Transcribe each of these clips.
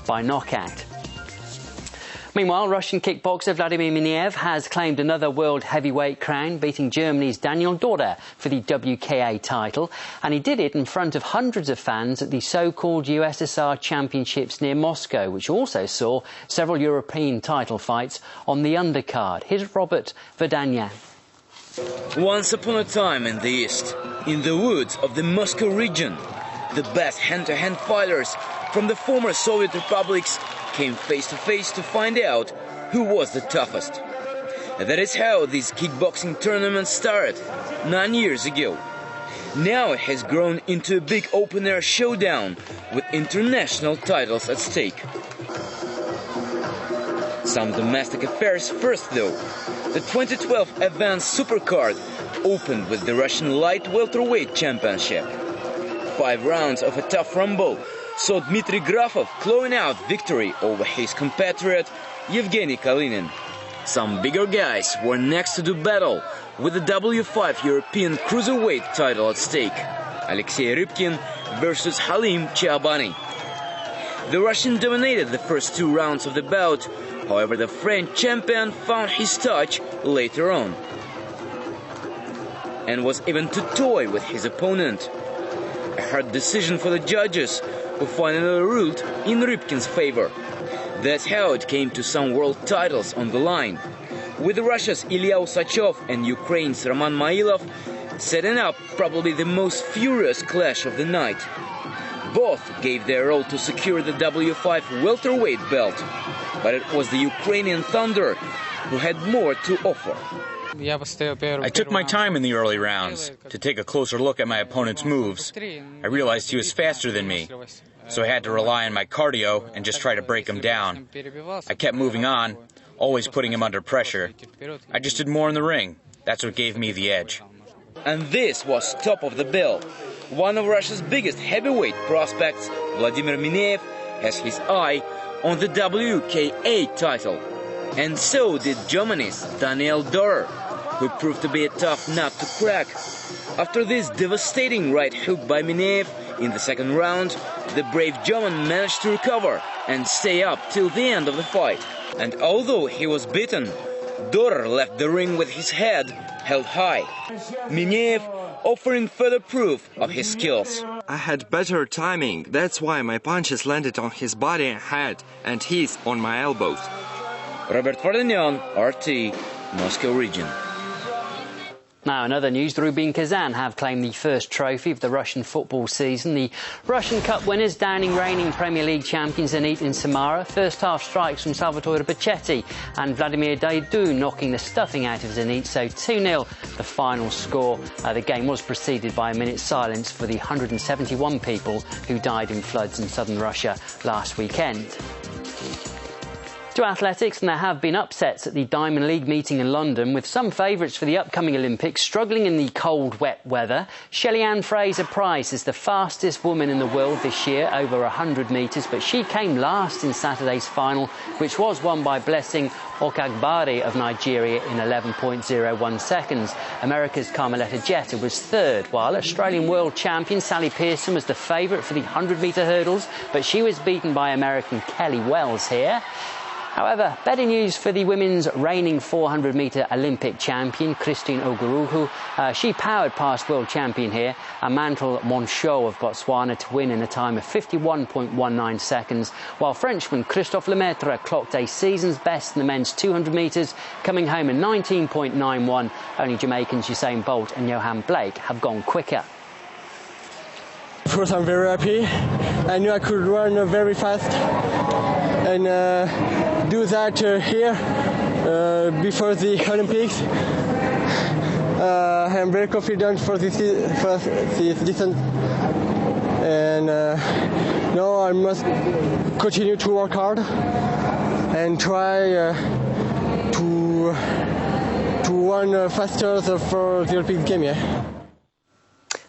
by knockout. Meanwhile, Russian kickboxer Vladimir Minev has claimed another world heavyweight crown, beating Germany's Daniel Dorer for the WKA title, and he did it in front of hundreds of fans at the so-called USSR Championships near Moscow, which also saw several European title fights on the undercard. Here's Robert Verdanyan. Once upon a time in the East, in the woods of the Moscow region, the best hand-to-hand fighters from the former Soviet republics came face-to-face to find out who was the toughest. That is how this kickboxing tournament started 9 years ago. Now it has grown into a big open-air showdown with international titles at stake. Some domestic affairs first, though. The 2012 Advanced Supercard opened with the Russian light welterweight championship. 5 rounds of a tough rumble saw Dmitry Grafov clawing out victory over his compatriot Yevgeny Kalinin. Some bigger guys were next to do battle with the W5 European Cruiserweight title at stake. Alexei Rybkin versus Halim Chiabani. The Russian dominated the first 2 rounds of the bout, however the French champion found his touch later on and was even to toy with his opponent. A hard decision for the judges, who finally ruled in Rybkin's favor. That's how it came to some world titles on the line, with Russia's Ilya Usachov and Ukraine's Roman Mailov setting up probably the most furious clash of the night. Both gave their all to secure the W5 welterweight belt, but it was the Ukrainian Thunder who had more to offer. I took my time in the early rounds to take a closer look at my opponent's moves. I realized he was faster than me, so I had to rely on my cardio and just try to break him down. I kept moving on, always putting him under pressure. I just did more in the ring. That's what gave me the edge. And this was top of the bill. One of Russia's biggest heavyweight prospects, Vladimir Minev, has his eye on the WKA title. And so did Germany's Daniel Dorer, who proved to be a tough nut to crack. After this devastating right hook by Minev in the second round, the brave German managed to recover and stay up till the end of the fight. And although he was beaten, Dorer left the ring with his head held high. Minev offering further proof of his skills. I had better timing, that's why my punches landed on his body and head, and he's on my elbows. Robert Vardanyan, RT, Moscow region. Now, in other news, the Rubin Kazan have claimed the first trophy of the Russian football season. The Russian Cup winners, downing reigning Premier League champions Zenit in Samara. First half strikes from Salvatore Bacchetti and Vladimir Daidu knocking the stuffing out of Zenit. So 2-0 the final score. The game was preceded by a minute's silence for the 171 people who died in floods in southern Russia last weekend. To athletics, and there have been upsets at the Diamond League meeting in London, with some favourites for the upcoming Olympics struggling in the cold, wet weather. Shelly-Ann Fraser-Pryce is the fastest woman in the world this year, over 100 metres, but she came last in Saturday's final, which was won by Blessing Okagbare of Nigeria in 11.01 seconds. America's Carmelita Jeter was third, while Australian world champion Sally Pearson was the favourite for the 100-metre hurdles, but she was beaten by American Kelly Wells here. However, better news for the women's reigning 400-metre Olympic champion, Christine Oguruhu. She powered past world champion here, Amantle Monchot of Botswana, to win in a time of 51.19 seconds, while Frenchman Christophe Lemaitre clocked a season's best in the men's 200 metres, coming home in 19.91. Only Jamaicans Usain Bolt and Johan Blake have gone quicker. Of course, I'm very happy. I knew I could run very fast and do that here before the Olympics. I'm very confident for this distance, and now I must continue to work hard and try to run faster for the Olympic game. Yeah.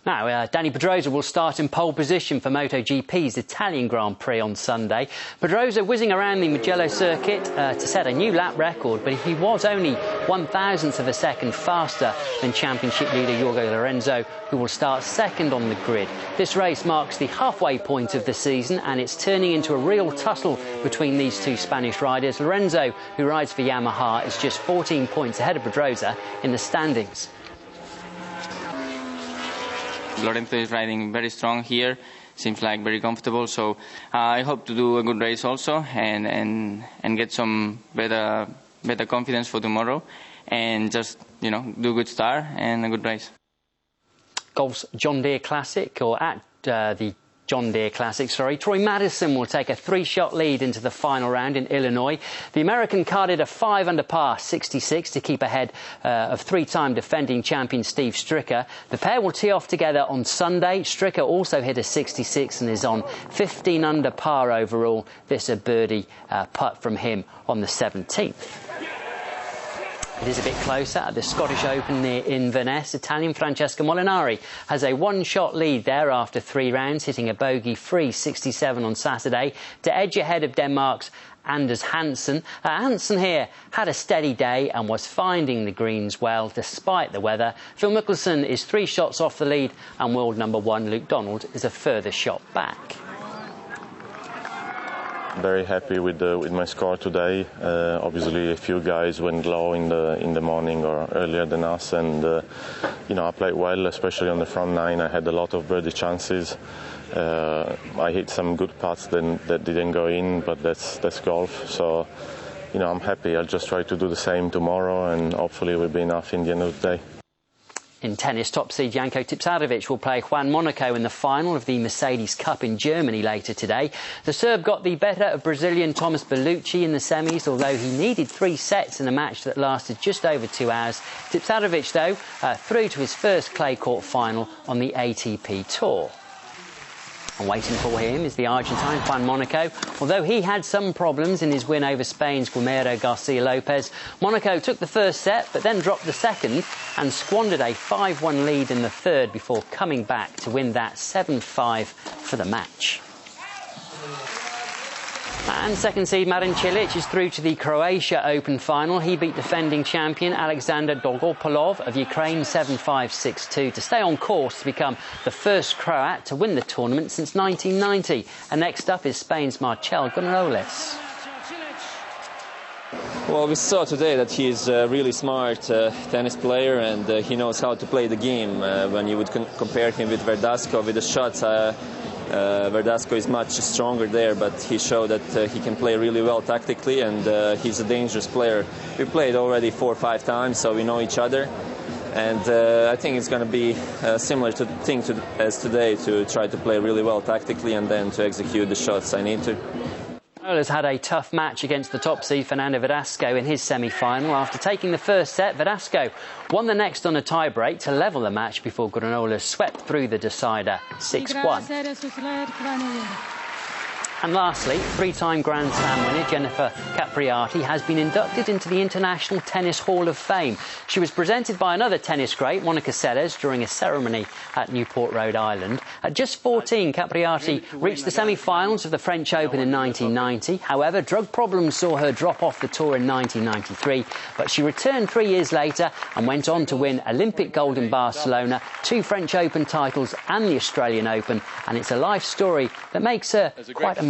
Now, Dani Pedrosa will start in pole position for MotoGP's Italian Grand Prix on Sunday. Pedrosa whizzing around the Mugello circuit to set a new lap record, but he was only 1/1000th of a second faster than championship leader Jorge Lorenzo, who will start second on the grid. This race marks the halfway point of the season, and it's turning into a real tussle between these two Spanish riders. Lorenzo, who rides for Yamaha, is just 14 points ahead of Pedrosa in the standings. Lorenzo is riding very strong here, seems like very comfortable, so I hope to do a good race also and get some better confidence for tomorrow, and just, you know, do a good start and a good race. Golf's John Deere Classic, or at the John Deere Classic, Troy Madison will take a 3-shot lead into the final round in Illinois. The American carded a 5-under par 66 to keep ahead of 3-time defending champion Steve Stricker. The pair will tee off together on Sunday. Stricker also hit a 66 and is on 15-under par overall. This a birdie putt from him on the 17th. It is a bit closer at the Scottish Open near Inverness. Italian Francesco Molinari has a 1-shot lead there after 3 rounds, hitting a bogey-free 67 on Saturday to edge ahead of Denmark's Anders Hansen. Hansen here had a steady day and was finding the greens well despite the weather. Phil Mickelson is 3 shots off the lead, and world number 1 Luke Donald is a further shot back. Very happy with my score today. Obviously, a few guys went low in the morning or earlier than us, and you know, I played well, especially on the front 9. I had a lot of birdie chances. I hit some good putts that didn't go in, but that's golf. So, you know, I'm happy. I'll just try to do the same tomorrow, and hopefully, it will be enough in the end of the day. In tennis, top seed Janko Tipsarevic will play Juan Monaco in the final of the Mercedes Cup in Germany later today. The Serb got the better of Brazilian Thomas Bellucci in the semis, although he needed 3 sets in a match that lasted just over 2 hours. Tipsarevic, though, through to his first clay court final on the ATP Tour. And waiting for him is the Argentine Juan Monaco. Although he had some problems in his win over Spain's Guillermo Garcia Lopez, Monaco took the first set but then dropped the second and squandered a 5-1 lead in the third before coming back to win that 7-5 for the match. And second seed Marin Cilic is through to the Croatia Open final. He beat defending champion Alexander Dolgopolov of Ukraine 7-5, 6-2 to stay on course to become the first Croat to win the tournament since 1990. And next up is Spain's Marcel Gonzalez. Well, we saw today that he's a really smart tennis player, and he knows how to play the game. When you would compare him with Verdasco, with the shots, Verdasco is much stronger there, but he showed that he can play really well tactically, and he's a dangerous player. We played already 4 or 5 times, so we know each other. And I think it's going to be similar as today, to try to play really well tactically and then to execute the shots I need to. Has had a tough match against the top seed Fernando Verdasco in his semi-final. After taking the first set, Verdasco won the next on a tie-break to level the match before Granollers swept through the decider 6-1. And lastly, 3-time Grand Slam winner Jennifer Capriati has been inducted into the International Tennis Hall of Fame. She was presented by another tennis great, Monica Seles, during a ceremony at Newport, Rhode Island. At just 14, Capriati reached the semi-finals of the French Open in 1990. However, drug problems saw her drop off the tour in 1993, but she returned 3 years later and went on to win Olympic gold in Barcelona, 2 French Open titles and the Australian Open, and it's a life story that makes her quite emotional.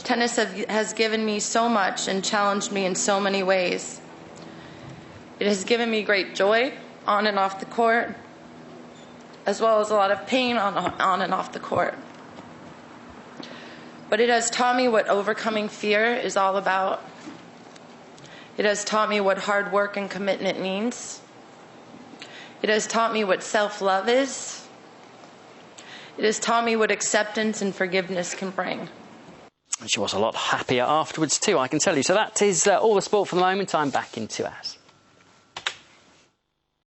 Tennis has given me so much and challenged me in so many ways. It has given me great joy on and off the court, as well as a lot of pain on and off the court. But it has taught me what overcoming fear is all about. It has taught me what hard work and commitment means. It has taught me what self-love is. It has taught me what acceptance and forgiveness can bring. And she was a lot happier afterwards too, I can tell you. So that is all the sport for the moment. I'm back in 2 hours.